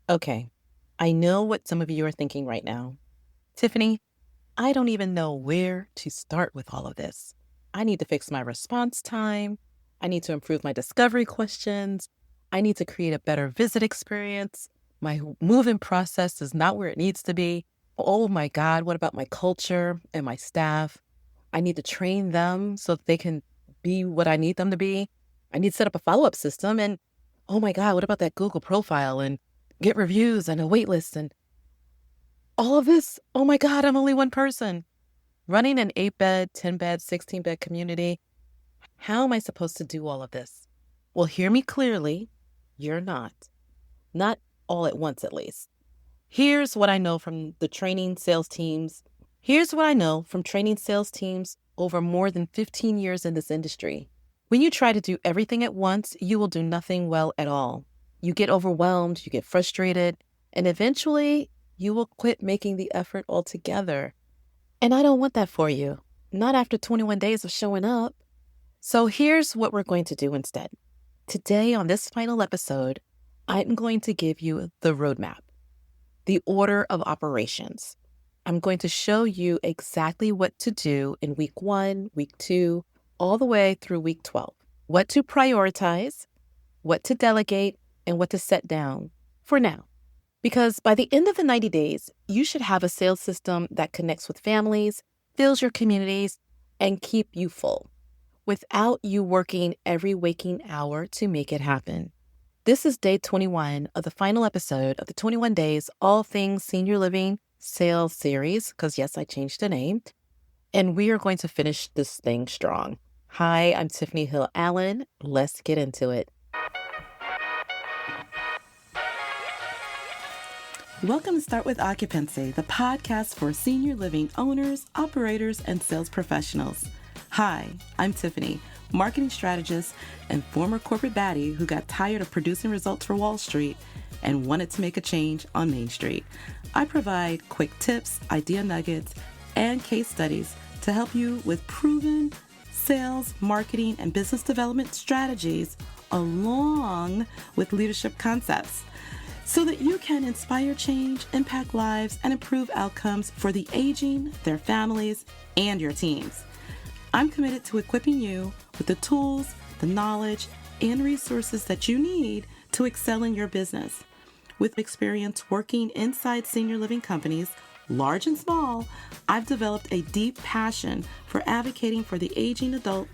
Okay, I know what some of you are thinking right now. Tiffany, I don't even know where to start with all of this. I need to fix my response time. I need to improve my discovery questions. I need to create a better visit experience. My move-in process is not where it needs to be. Oh my God, what about my culture and my staff? I need to train them so that they can be what I need them to be. I need to set up a follow-up system. And oh my God, what about that Google profile and get reviews and a wait list and all of this? Oh my God, I'm only one person running an 8-bed, 10-bed, 16-bed community. How am I supposed to do all of this? Well, hear me clearly. You're not. Not all at once, at least. Here's what I know from the training sales teams. Here's what I know from training sales teams over more than 15 years in this industry. When you try to do everything at once, you will do nothing well at all. You get overwhelmed, you get frustrated, and eventually you will quit making the effort altogether. And I don't want that for you. Not after 21 days of showing up. So here's what we're going to do instead. Today, on this final episode, I'm going to give you the roadmap, the order of operations. I'm going to show you exactly what to do in week 1, week 2, all the way through week 12. What to prioritize, what to delegate, and what to set down for now. Because by the end of the 90 days, you should have a sales system that connects with families, fills your communities, and keep you full without you working every waking hour to make it happen. This is day 21 of the final episode of the 21 Days All Things Senior Living Sales Series, because yes, I changed the name, and we are going to finish this thing strong. Hi, I'm Tiffany Hill Allen. Let's get into it. Welcome to Start With Occupancy, the podcast for senior living owners, operators, and sales professionals. Hi, I'm Tiffany, marketing strategist and former corporate baddie who got tired of producing results for Wall Street and wanted to make a change on Main Street. I provide quick tips, idea nuggets, and case studies to help you with proven sales, marketing, and business development strategies along with leadership concepts, so that you can inspire change, impact lives, and improve outcomes for the aging, their families, and your teams. I'm committed to equipping you with the tools, the knowledge, and resources that you need to excel in your business. With experience working inside senior living companies, large and small, I've developed a deep passion for advocating for the aging adult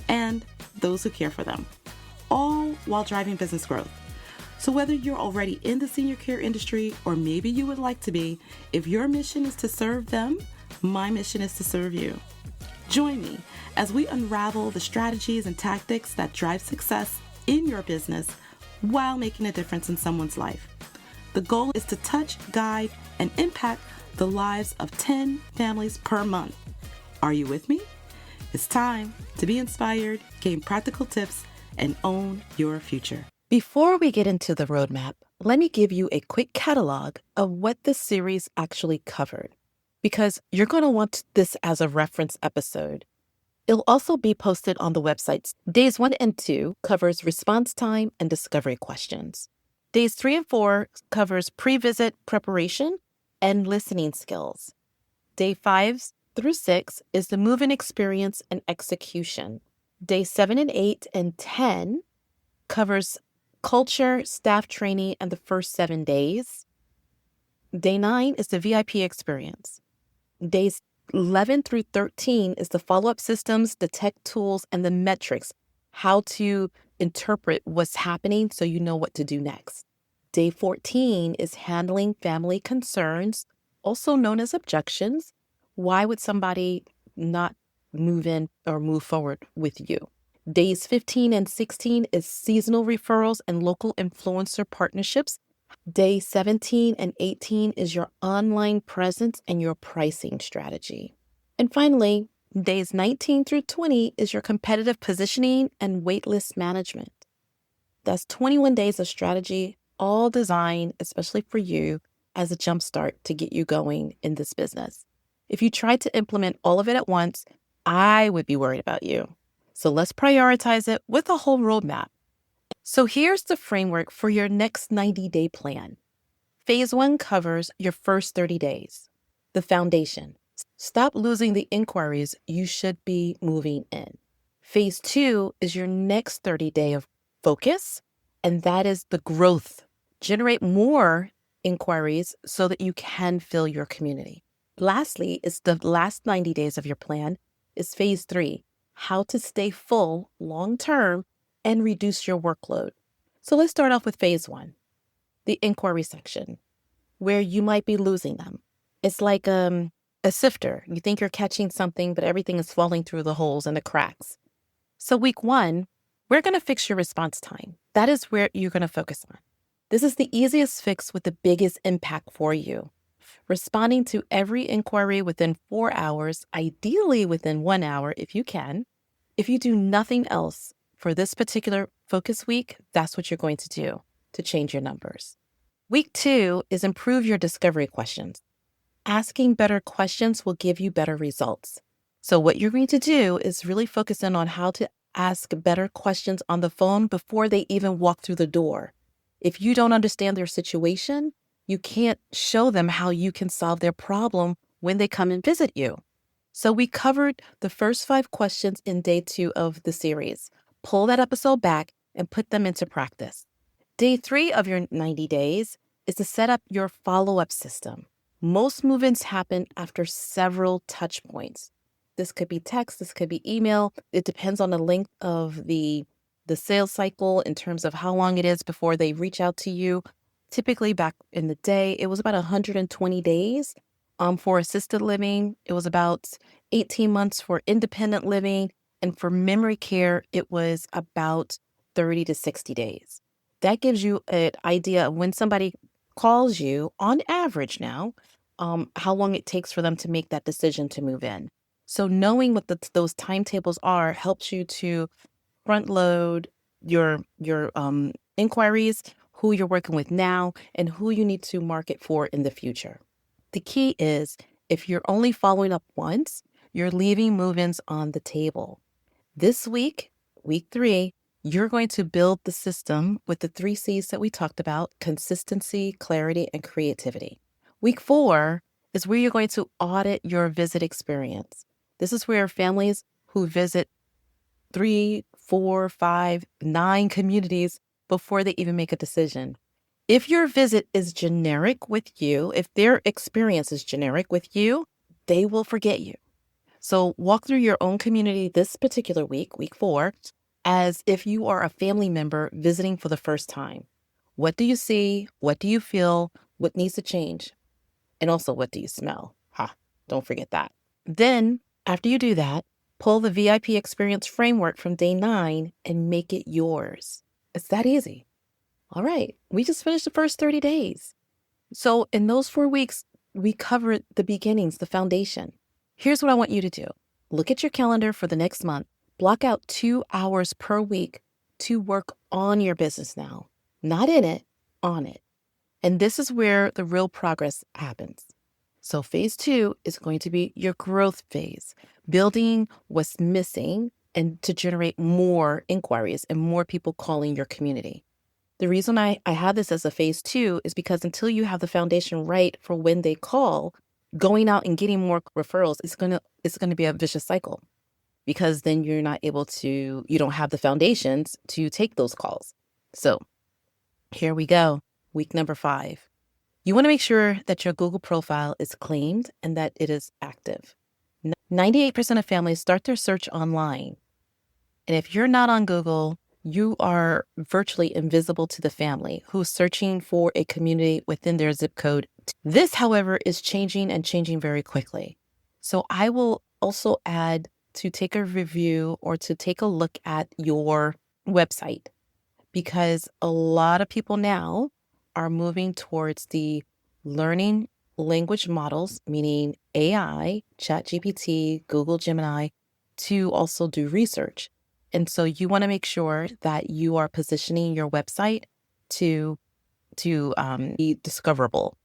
and those who care for them, all while driving business growth. So whether you're already in the senior care industry or maybe you would like to be, if your mission is to serve them, my mission is to serve you. Join me as we unravel the strategies and tactics that drive success in your business while making a difference in someone's life. The goal is to touch, guide, and impact the lives of 10 families per month. Are you with me? It's time to be inspired, gain practical tips, and own your future. Before we get into the roadmap, let me give you a quick catalog of what this series actually covered, because you're going to want this as a reference episode. It'll also be posted on the websites. Days 1 and 2 covers response time and discovery questions. Days 3 and 4 covers pre-visit preparation and listening skills. Day 5 through 6 is the move-in experience and execution. Day 7 and 8 and 10 covers culture, staff training, and the first 7 days. Day 9 is the VIP experience. Days 11 through 13 is the follow-up systems, the tech tools, and the metrics, how to interpret what's happening so you know what to do next. Day 14 is handling family concerns, also known as objections. Why would somebody not move in or move forward with you? Days 15 and 16 is seasonal referrals and local influencer partnerships. Day 17 and 18 is your online presence and your pricing strategy. And finally, days 19 through 20 is your competitive positioning and waitlist management. That's 21 days of strategy, all designed especially for you as a jumpstart to get you going in this business. If you tried to implement all of it at once, I would be worried about you. So let's prioritize it with a whole roadmap. So here's the framework for your next 90-day plan. Phase 1 covers your first 30 days, the foundation. Stop losing the inquiries you should be moving in. Phase 2 is your next 30-day of focus, and that is the growth. Generate more inquiries so that you can fill your community. Lastly, is the last 90 days of your plan is phase 3, how to stay full long-term and reduce your workload. So let's start off with phase 1, the inquiry section, where you might be losing them. It's like a sifter. You think you're catching something, but everything is falling through the holes and the cracks. So week 1, we're going to fix your response time. That is where you're going to focus on. This is the easiest fix with the biggest impact for you. Responding to every inquiry within 4 hours, ideally within 1 hour if you can. If you do nothing else for this particular focus week, that's what you're going to do to change your numbers. Week 2 is improve your discovery questions. Asking better questions will give you better results. So what you're going to do is really focus in on how to ask better questions on the phone before they even walk through the door. If you don't understand their situation, you can't show them how you can solve their problem when they come and visit you. So we covered the first 5 questions in day 2 of the series. Pull that episode back and put them into practice. Day 3 of your 90 days is to set up your follow-up system. Most move-ins happen after several touch points. This could be text, this could be email. It depends on the length of the sales cycle in terms of how long it is before they reach out to you. Typically back in the day, it was about 120 days for assisted living. It was about 18 months for independent living. And for memory care, it was about 30 to 60 days. That gives you an idea of when somebody calls you, on average now, how long it takes for them to make that decision to move in. So knowing what those timetables are helps you to front load your inquiries, who you're working with now, and who you need to market for in the future. The key is if you're only following up once, you're leaving move-ins on the table. This week, week 3, you're going to build the system with the 3 C's that we talked about: consistency, clarity, and creativity. Week 4 is where you're going to audit your visit experience. This is where families who visit 3, 4, 5, 9 communities before they even make a decision. If your visit is generic with you, if their experience is generic with you, they will forget you. So walk through your own community this particular week, week 4, as if you are a family member visiting for the first time. What do you see? What do you feel? What needs to change? And also, what do you smell? Don't forget that. Then, after you do that, pull the VIP experience framework from day 9 and make it yours. It's that easy. All right, we just finished the first 30 days. So in those 4 weeks, we covered the beginnings, the foundation. Here's what I want you to do. Look at your calendar for the next month. Block out 2 hours per week to work on your business now. Not in it, on it. And this is where the real progress happens. So phase 2 is going to be your growth phase, building what's missing and to generate more inquiries and more people calling your community. The reason I have this as a phase 2 is because until you have the foundation right for when they call, going out and getting more referrals is going to be a vicious cycle, because then you don't have the foundations to take those calls. So here we go. Week number 5. You want to make sure that your Google profile is claimed and that it is active. 98% of families start their search online. And if you're not on Google, you are virtually invisible to the family who's searching for a community within their zip code. This, however, is changing and changing very quickly. So I will also add to take a review or to take a look at your website, because a lot of people now are moving towards the learning language models, meaning AI, ChatGPT, Google Gemini, to also do research. And so you want to make sure that you are positioning your website to be discoverable.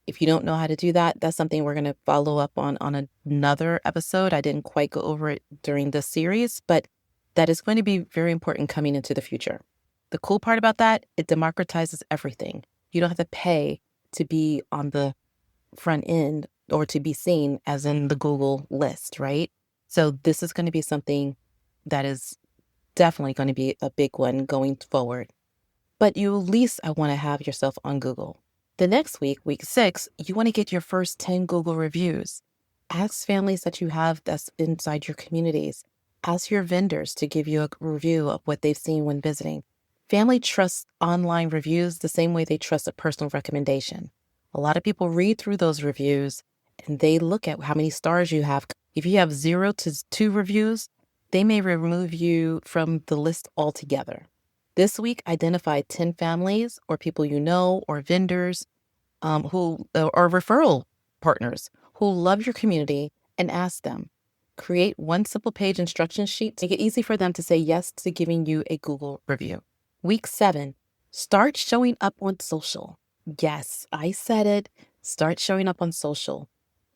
If you don't know how to do that, that's something we're going to follow up on another episode. I didn't quite go over it during this series, but that is going to be very important coming into the future. The cool part about that, it democratizes everything. You don't have to pay to be on the front end or to be seen as in the Google list, right? So this is going to be something that is definitely going to be a big one going forward. But you at least I want to have yourself on Google. The next week, week 6, you want to get your first 10 Google reviews. Ask families that you have that's inside your communities. Ask your vendors to give you a review of what they've seen when visiting. Family trusts online reviews the same way they trust a personal recommendation. A lot of people read through those reviews and they look at how many stars you have. If you have 0 to 2 reviews, they may remove you from the list altogether. This week, identify 10 families or people you know or vendors who or referral partners who love your community and ask them. Create one simple page instruction sheet to make it easy for them to say yes to giving you a Google review. Week 7, start showing up on social. Yes, I said it. Start showing up on social.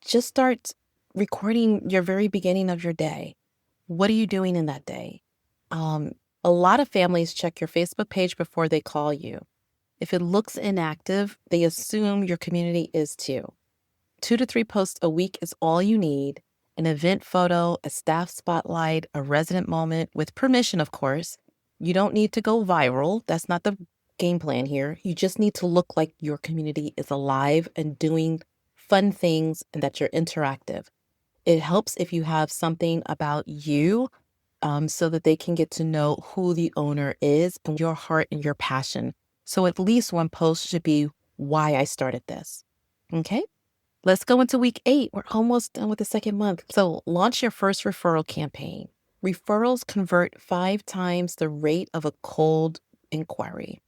Just start recording your very beginning of your day. What are you doing in that day? A lot of families check your Facebook page before they call you. If it looks inactive, they assume your community is too. 2 to 3 posts a week is all you need. An event photo, a staff spotlight, a resident moment, with permission, of course. You don't need to go viral. That's not the game plan here. You just need to look like your community is alive and doing fun things and that you're interactive. It helps if you have something about you so that they can get to know who the owner is and your heart and your passion. So at least one post should be why I started this. Okay, let's go into week 8. We're almost done with the second month. So launch your first referral campaign. Referrals convert 5 times the rate of a cold inquiry,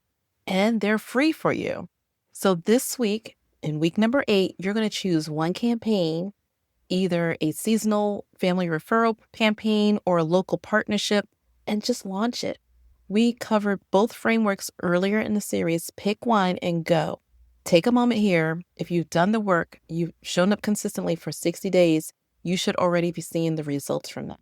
and they're free for you. So this week, in week number 8, you're going to choose one campaign, either a seasonal family referral campaign or a local partnership, and just launch it. We covered both frameworks earlier in the series. Pick one and go. Take a moment here. If you've done the work, you've shown up consistently for 60 days, you should already be seeing the results from that.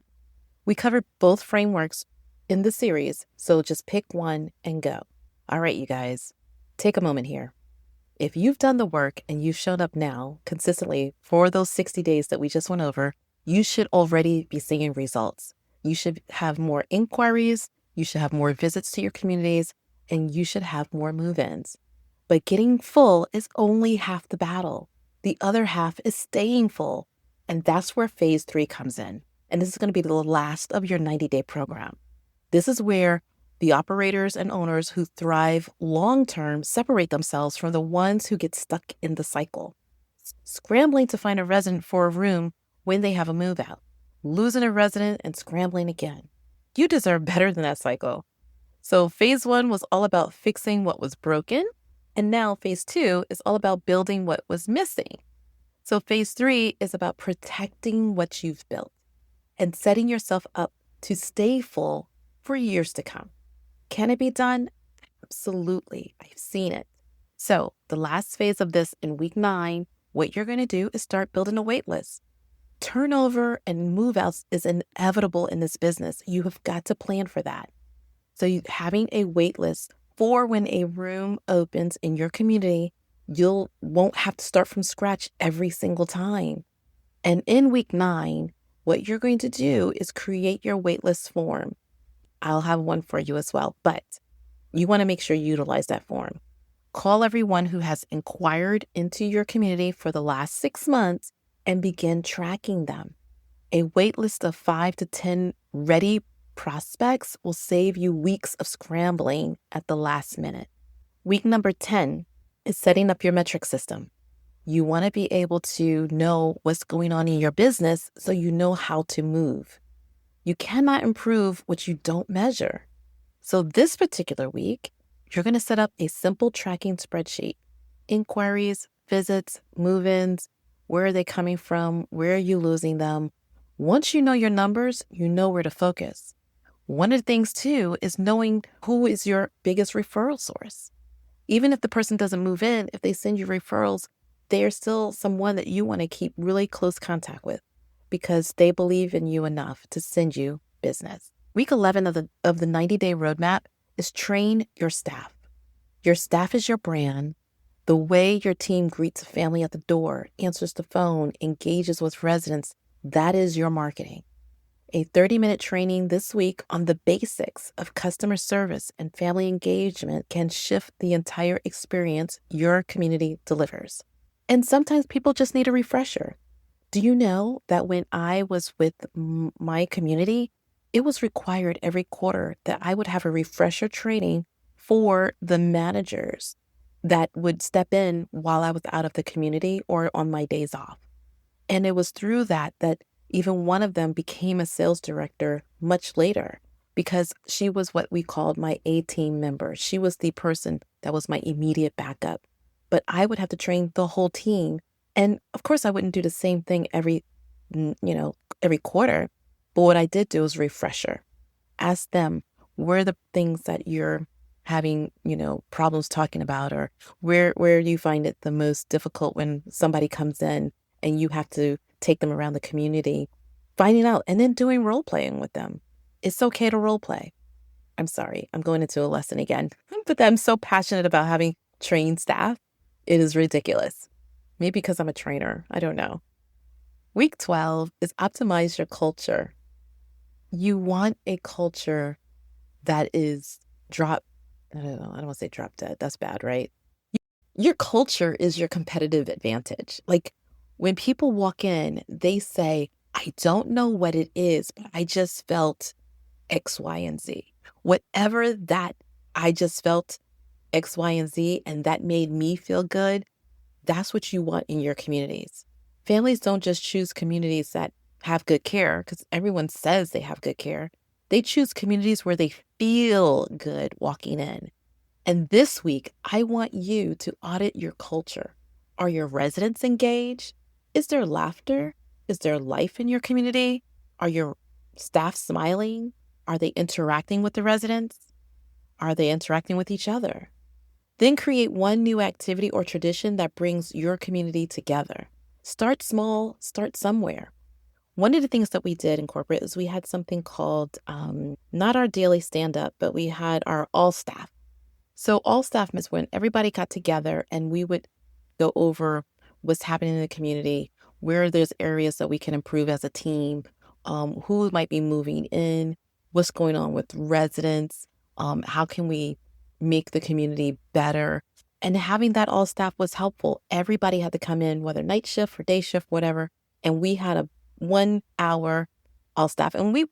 We covered both frameworks in the series, so just pick one and go. All right, you guys, take a moment here. If you've done the work and you've shown up now consistently for those 60 days that we just went over, you should already be seeing results. You should have more inquiries, you should have more visits to your communities, and you should have more move-ins. But getting full is only half the battle. The other half is staying full. And that's where phase 3 comes in. And this is going to be the last of your 90-day program. This is where the operators and owners who thrive long-term separate themselves from the ones who get stuck in the cycle, scrambling to find a resident for a room when they have a move out, losing a resident and scrambling again. You deserve better than that cycle. So phase 1 was all about fixing what was broken, and now phase 2 is all about building what was missing. So phase 3 is about protecting what you've built and setting yourself up to stay full for years to come. Can it be done? Absolutely. I've seen it. So the last phase of this in week 9, what you're going to do is start building a wait list. Turnover and move outs is inevitable in this business. You have got to plan for that. So having a wait list for when a room opens in your community, you won't have to start from scratch every single time. And in week 9, what you're going to do is create your waitlist form. I'll have one for you as well, but you want to make sure you utilize that form. Call everyone who has inquired into your community for the last 6 months and begin tracking them. A waitlist of 5 to 10 ready prospects will save you weeks of scrambling at the last minute. Week number 10 is setting up your metric system. You want to be able to know what's going on in your business so you know how to move. You cannot improve what you don't measure. So this particular week, you're going to set up a simple tracking spreadsheet. Inquiries, visits, move-ins, where are they coming from? Where are you losing them? Once you know your numbers, you know where to focus. One of the things too is knowing who is your biggest referral source. Even if the person doesn't move in, if they send you referrals, they are still someone that you want to keep really close contact with because they believe in you enough to send you business. Week 11 of the 90-day roadmap is train your staff. Your staff is your brand. The way your team greets a family at the door, answers the phone, engages with residents, that is your marketing. A 30-minute training this week on the basics of customer service and family engagement can shift the entire experience your community delivers. And sometimes people just need a refresher. Do you know that when I was with my community, it was required every quarter that I would have a refresher training for the managers that would step in while I was out of the community or on my days off. And it was through that even one of them became a sales director much later because she was what we called my A-team member. She was the person that was my immediate backup. But I would have to train the whole team. And of course, I wouldn't do the same thing every quarter. But what I did do was refresher. Ask them, where are the things that you're having, problems talking about, or where do you find it the most difficult when somebody comes in and you have to take them around the community, finding out, and then doing role playing with them. It's okay to role play. I'm sorry, I'm going into a lesson again, but I'm so passionate about having trained staff. It is ridiculous. Maybe because I'm a trainer. I don't know. Week 12 is optimize your culture. You want a culture that is I don't know, I don't want to say drop dead. That's bad, right? Your culture is your competitive advantage. Like when people walk in, they say, I don't know what it is, but I just felt X, Y, and Z. Whatever that I just felt X, Y, and Z, and that made me feel good, that's what you want in your communities. Families don't just choose communities that have good care because everyone says they have good care. They choose communities where they feel good walking in. And this week, I want you to audit your culture. Are your residents engaged? Is there laughter? Is there life in your community? Are your staff smiling? Are they interacting with the residents? Are they interacting with each other? Then create one new activity or tradition that brings your community together. Start small, start somewhere. One of the things that we did in corporate is we had something called, not our daily stand-up, but we had our all staff. So all staff means when everybody got together and we would go over what's happening in the community, where there's areas that we can improve as a team, who might be moving in, what's going on with residents, how can we make the community better. And having that all staff was helpful. Everybody had to come in, whether night shift or day shift, whatever. And we had a 1 hour all staff. And we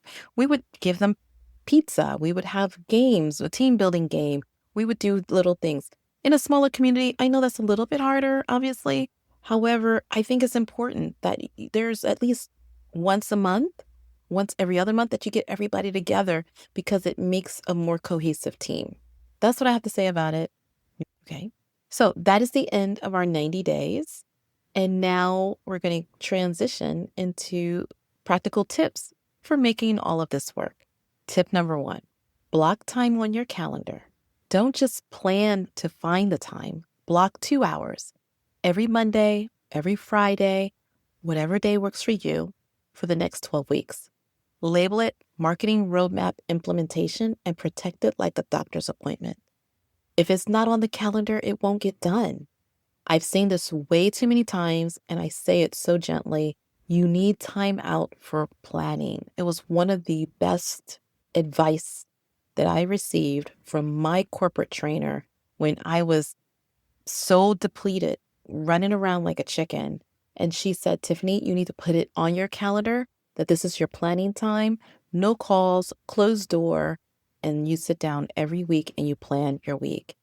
would give them pizza. We would have games, a team building game. We would do little things. In a smaller community, I know that's a little bit harder, obviously. However, I think it's important that there's at least once a month, once every other month, that you get everybody together because it makes a more cohesive team. That's what I have to say about it. Okay. So that is the end of our 90 days. And now we're going to transition into practical tips for making all of this work. Tip number 1, block time on your calendar. Don't just plan to find the time. Block 2 hours every Monday, every Friday, whatever day works for you for the next 12 weeks. Label it marketing roadmap implementation and protect it like a doctor's appointment. If it's not on the calendar, it won't get done. I've seen this way too many times, and I say it so gently. You need time out for planning. It was one of the best advice that I received from my corporate trainer when I was so depleted, running around like a chicken. And she said, Tiffany, you need to put it on your calendar that this is your planning time, no calls, closed door, and you sit down every week and you plan your week.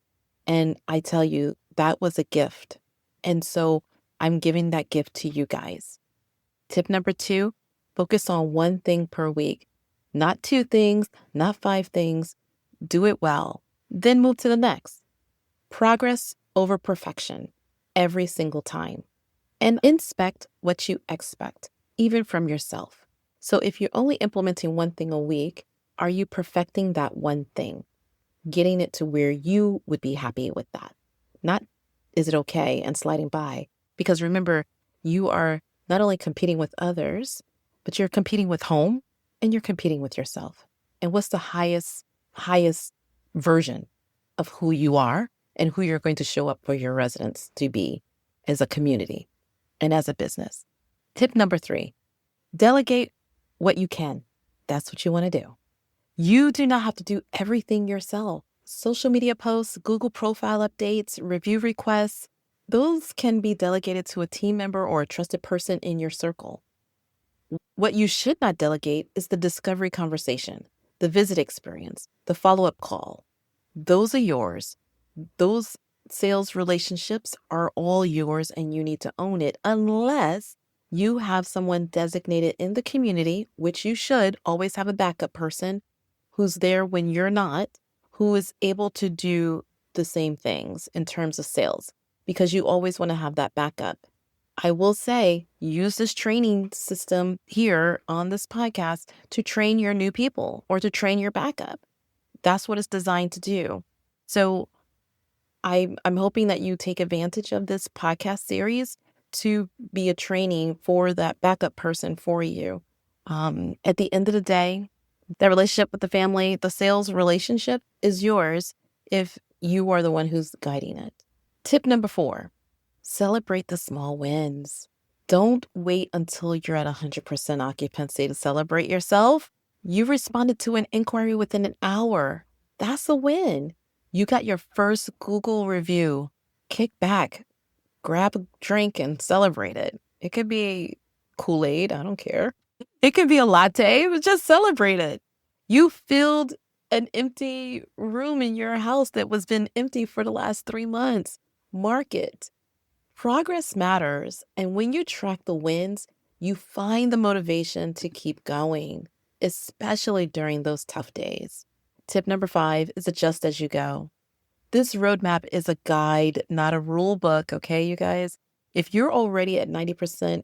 And I tell you, that was a gift. And so I'm giving that gift to you guys. Tip number 2, focus on one thing per week. Not 2 things, not 5 things. Do it well. Then move to the next. Progress over perfection every single time. And inspect what you expect, even from yourself. So if you're only implementing one thing a week, are you perfecting that one thing? Getting it to where you would be happy with that. Not, is it okay, and sliding by. Because remember, you are not only competing with others, but you're competing with home and you're competing with yourself. And what's the highest version of who you are and who you're going to show up for your residents to be as a community and as a business. Tip number 3, delegate what you can. That's what you want to do. You do not have to do everything yourself. Social media posts, Google profile updates, review requests, those can be delegated to a team member or a trusted person in your circle. What you should not delegate is the discovery conversation, the visit experience, the follow-up call. Those are yours. Those sales relationships are all yours and you need to own it unless you have someone designated in the community, which you should always have a backup person who's there when you're not, who is able to do the same things in terms of sales, because you always want to have that backup. I will say, use this training system here on this podcast to train your new people or to train your backup. That's what it's designed to do. So I'm hoping that you take advantage of this podcast series to be a training for that backup person for you. At the end of the day, that relationship with the family, the sales relationship is yours if you are the one who's guiding it. Tip number 4, celebrate the small wins. Don't wait until you're at 100% occupancy to celebrate yourself. You responded to an inquiry within an hour. That's a win. You got your first Google review. Kick back, grab a drink and celebrate it. It could be Kool-Aid, I don't care. It could be a latte, but just celebrate it. You filled an empty room in your house that was been empty for the last 3 months. Mark it. Progress matters. And when you track the wins, you find the motivation to keep going, especially during those tough days. Tip number 5 is adjust as you go. This roadmap is a guide, not a rule book, okay, you guys? If you're already at 90%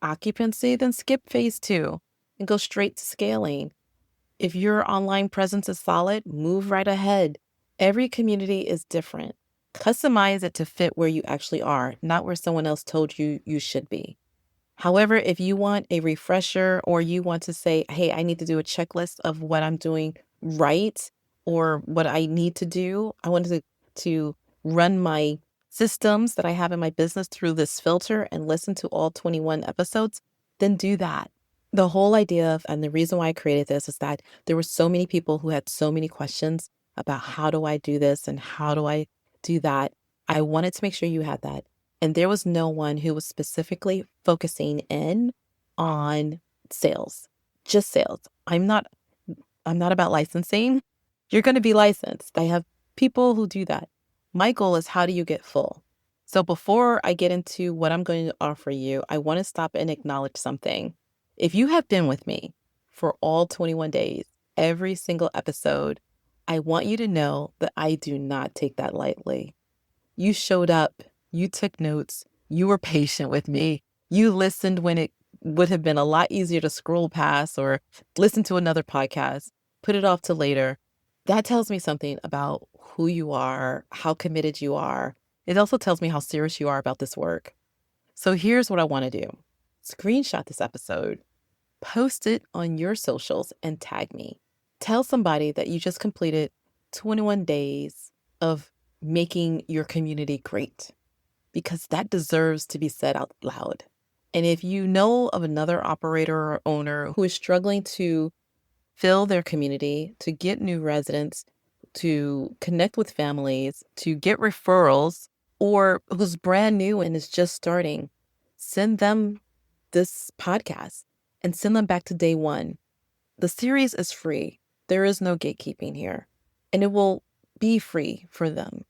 occupancy, then skip phase 2 and go straight to scaling. If your online presence is solid, move right ahead. Every community is different. Customize it to fit where you actually are, not where someone else told you you should be. However, if you want a refresher or you want to say, hey, I need to do a checklist of what I'm doing right or what I need to do, I wanted to run my systems that I have in my business through this filter and listen to all 21 episodes, then do that. The whole idea of, and the reason why I created this is that there were so many people who had so many questions about how do I do this and how do I do that. I wanted to make sure you had that. And there was no one who was specifically focusing in on sales, just sales. I'm not about licensing. You're going to be licensed. I have people who do that. My goal is how do you get full? So before I get into what I'm going to offer you, I want to stop and acknowledge something. If you have been with me for all 21 days, every single episode, I want you to know that I do not take that lightly. You showed up, you took notes, you were patient with me, you listened when it would have been a lot easier to scroll past or listen to another podcast, put it off to later. That tells me something about who you are, how committed you are. It also tells me how serious you are about this work. So here's what I want to do. Screenshot this episode, post it on your socials and tag me. Tell somebody that you just completed 21 days of making your community great, because that deserves to be said out loud. And if you know of another operator or owner who is struggling to fill their community, to get new residents, to connect with families, to get referrals, or who's brand new and is just starting, send them this podcast and send them back to day 1. The series is free. There is no gatekeeping here, and it will be free for them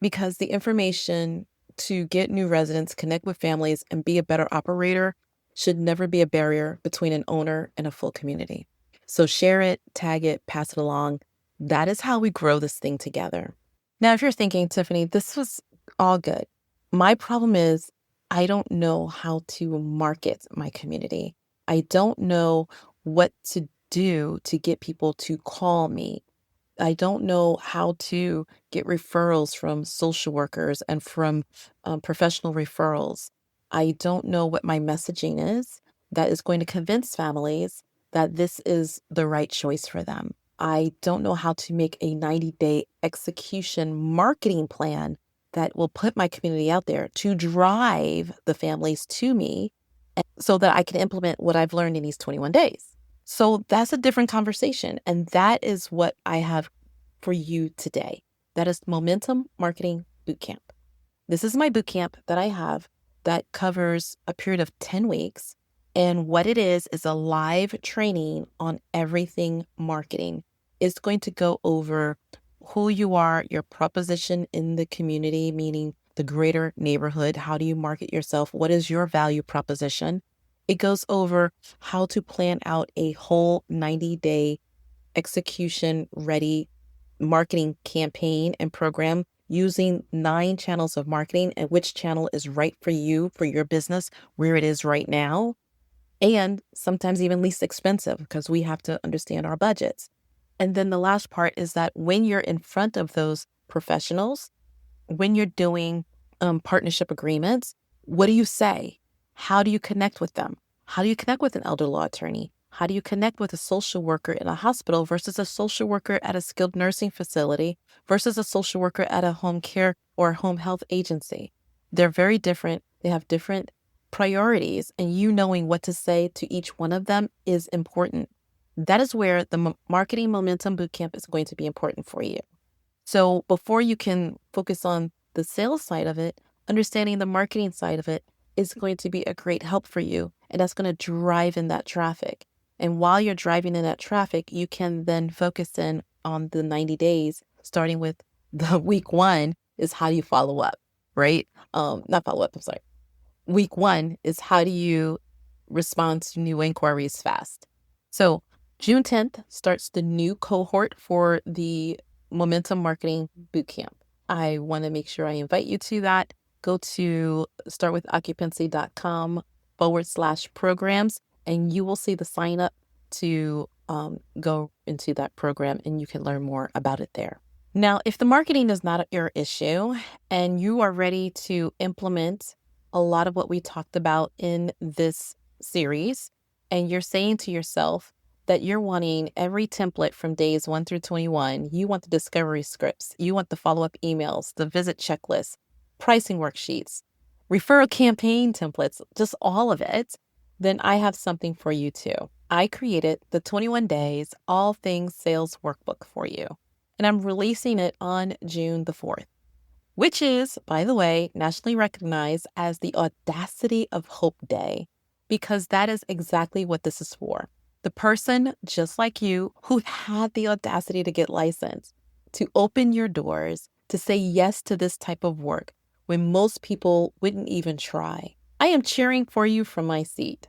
because the information to get new residents, connect with families, and be a better operator should never be a barrier between an owner and a full community. So share it, tag it, pass it along. That is how we grow this thing together. Now, if you're thinking, Tiffany, this was all good. My problem is I don't know how to market my community. I don't know what to do to get people to call me. I don't know how to get referrals from social workers and from professional referrals. I don't know what my messaging is that is going to convince families that this is the right choice for them. I don't know how to make a 90-day execution marketing plan that will put my community out there to drive the families to me so that I can implement what I've learned in these 21 days. So that's a different conversation. And that is what I have for you today. That is Momentum Marketing Bootcamp. This is my bootcamp that I have that covers a period of 10 weeks. And what it is a live training on everything marketing. It's going to go over who you are, your proposition in the community, meaning the greater neighborhood. How do you market yourself? What is your value proposition? It goes over how to plan out a whole 90-day execution ready marketing campaign and program using 9 channels of marketing and which channel is right for you, for your business, where it is right now, and sometimes even least expensive because we have to understand our budgets. And then the last part is that when you're in front of those professionals, when you're doing partnership agreements, what do you say? How do you connect with them? How do you connect with an elder law attorney? How do you connect with a social worker in a hospital versus a social worker at a skilled nursing facility versus a social worker at a home care or home health agency? They're very different. They have different priorities, and you knowing what to say to each one of them is important. That is where the Marketing Momentum Bootcamp is going to be important for you. So before you can focus on the sales side of it, understanding the marketing side of it is going to be a great help for you. And that's going to drive in that traffic. And while you're driving in that traffic, you can then focus in on the 90 days, starting with the week 1 is how do you follow up, right? Not follow up, I'm sorry. Week 1 is how do you respond to new inquiries fast. So June 10th starts the new cohort for the Momentum Marketing Bootcamp. I want to make sure I invite you to that. Go to startwithoccupancy.com/programs, and you will see the sign up to go into that program, and you can learn more about it there. Now, if the marketing is not your issue and you are ready to implement a lot of what we talked about in this series, and you're saying to yourself, that you're wanting every template from days 1 through 21. You want the discovery scripts. You want the follow-up emails, the visit checklists, pricing worksheets, referral campaign templates, just all of it. Then I have something for you too. I created the 21 days, all things sales workbook for you. And I'm releasing it on June the 4th, which is, by the way, nationally recognized as the Audacity of Hope Day, because that is exactly what this is for. The person just like you who had the audacity to get licensed, to open your doors, to say yes to this type of work when most people wouldn't even try. I am cheering for you from my seat.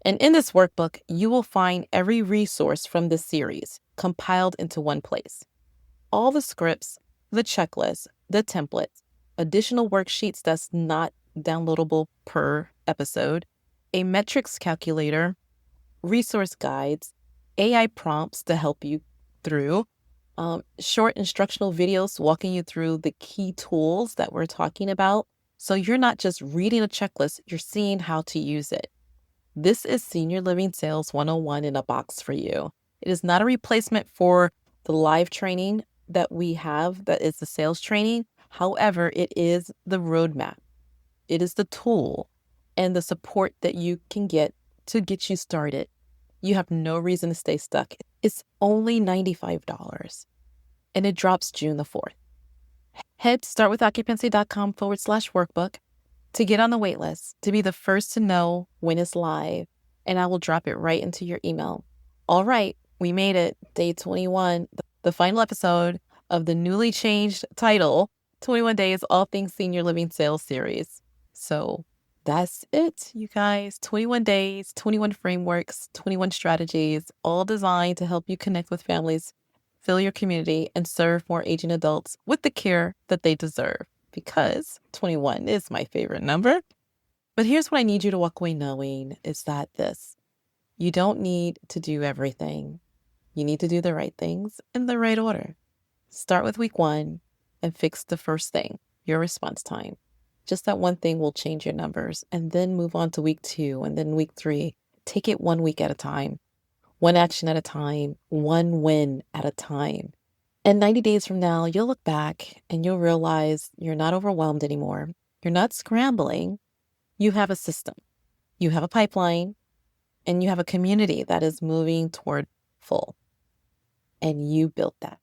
And in this workbook, you will find every resource from this series compiled into one place. All the scripts, the checklists, the templates, additional worksheets that's not downloadable per episode, a metrics calculator, resource guides, AI prompts to help you through, short instructional videos walking you through the key tools that we're talking about. So you're not just reading a checklist, you're seeing how to use it. This is Senior Living Sales 101 in a box for you. It is not a replacement for the live training that we have, that is the sales training. However, it is the roadmap. It is the tool and the support that you can get to get you started. You have no reason to stay stuck. It's only $95 and it drops June the 4th. Head to startwithoccupancy.com/workbook to get on the wait list, to be the first to know when it's live, and I will drop it right into your email. All right, we made it. Day 21, the final episode of the newly changed title, 21 Days, All Things Senior Living Sales Series. So that's it, you guys. 21 days, 21 frameworks, 21 strategies, all designed to help you connect with families, fill your community, and serve more aging adults with the care that they deserve. Because 21 is my favorite number. But here's what I need you to walk away knowing is that you don't need to do everything. You need to do the right things in the right order. Start with week 1 and fix the first thing, your response time. Just that one thing will change your numbers, and then move on to week 2 and then week 3. Take it 1 week at a time. one action at a time, one win at a time. And 90 days from now, you'll look back and you'll realize you're not overwhelmed anymore. You're not scrambling. You have a system, you have a pipeline, and you have a community that is moving toward full. And you built that.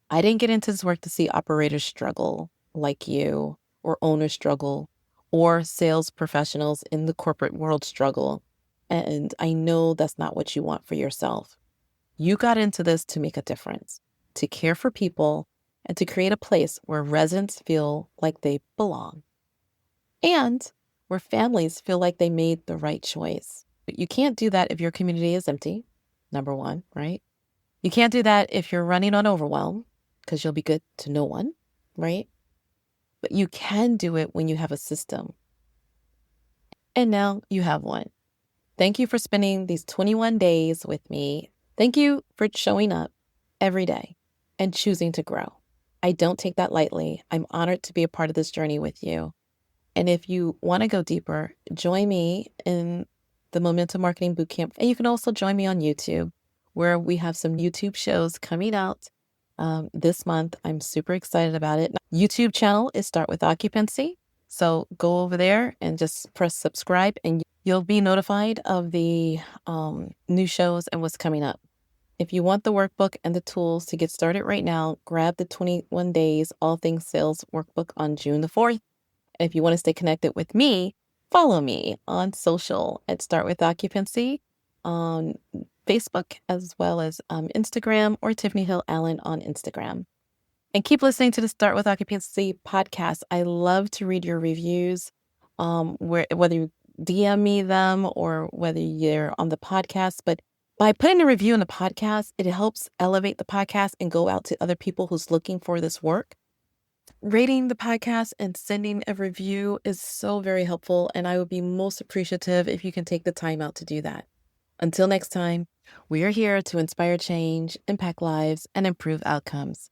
I didn't get into this work to see operators struggle like you, or owners struggle, or sales professionals in the corporate world struggle. And I know that's not what you want for yourself. You got into this to make a difference, to care for people, and to create a place where residents feel like they belong, and where families feel like they made the right choice. But you can't do that if your community is empty, number one, right? You can't do that if you're running on overwhelm, because you'll be good to no one, right? But you can do it when you have a system. And now you have one. Thank you for spending these 21 days with me. Thank you for showing up every day and choosing to grow. I don't take that lightly. I'm honored to be a part of this journey with you. And if you want to go deeper, join me in the Momentum Marketing Bootcamp. And you can also join me on YouTube, where we have some YouTube shows coming out this month. I'm super excited about it. YouTube channel is Start With Occupancy. So go over there and just press subscribe and you'll be notified of the new shows and what's coming up. If you want the workbook and the tools to get started right now, grab the 21 Days All Things Sales workbook on June the 4th. And if you want to stay connected with me, follow me on social at Start With Occupancy on Facebook, as well as Instagram, or Tiffany Hill Allen on Instagram. And keep listening to the Start With Occupancy podcast. I love to read your reviews, whether you DM me them or whether you're on the podcast. But by putting a review in the podcast, it helps elevate the podcast and go out to other people who's looking for this work. Rating the podcast and sending a review is so very helpful, and I would be most appreciative if you can take the time out to do that. Until next time, we are here to inspire change, impact lives, and improve outcomes.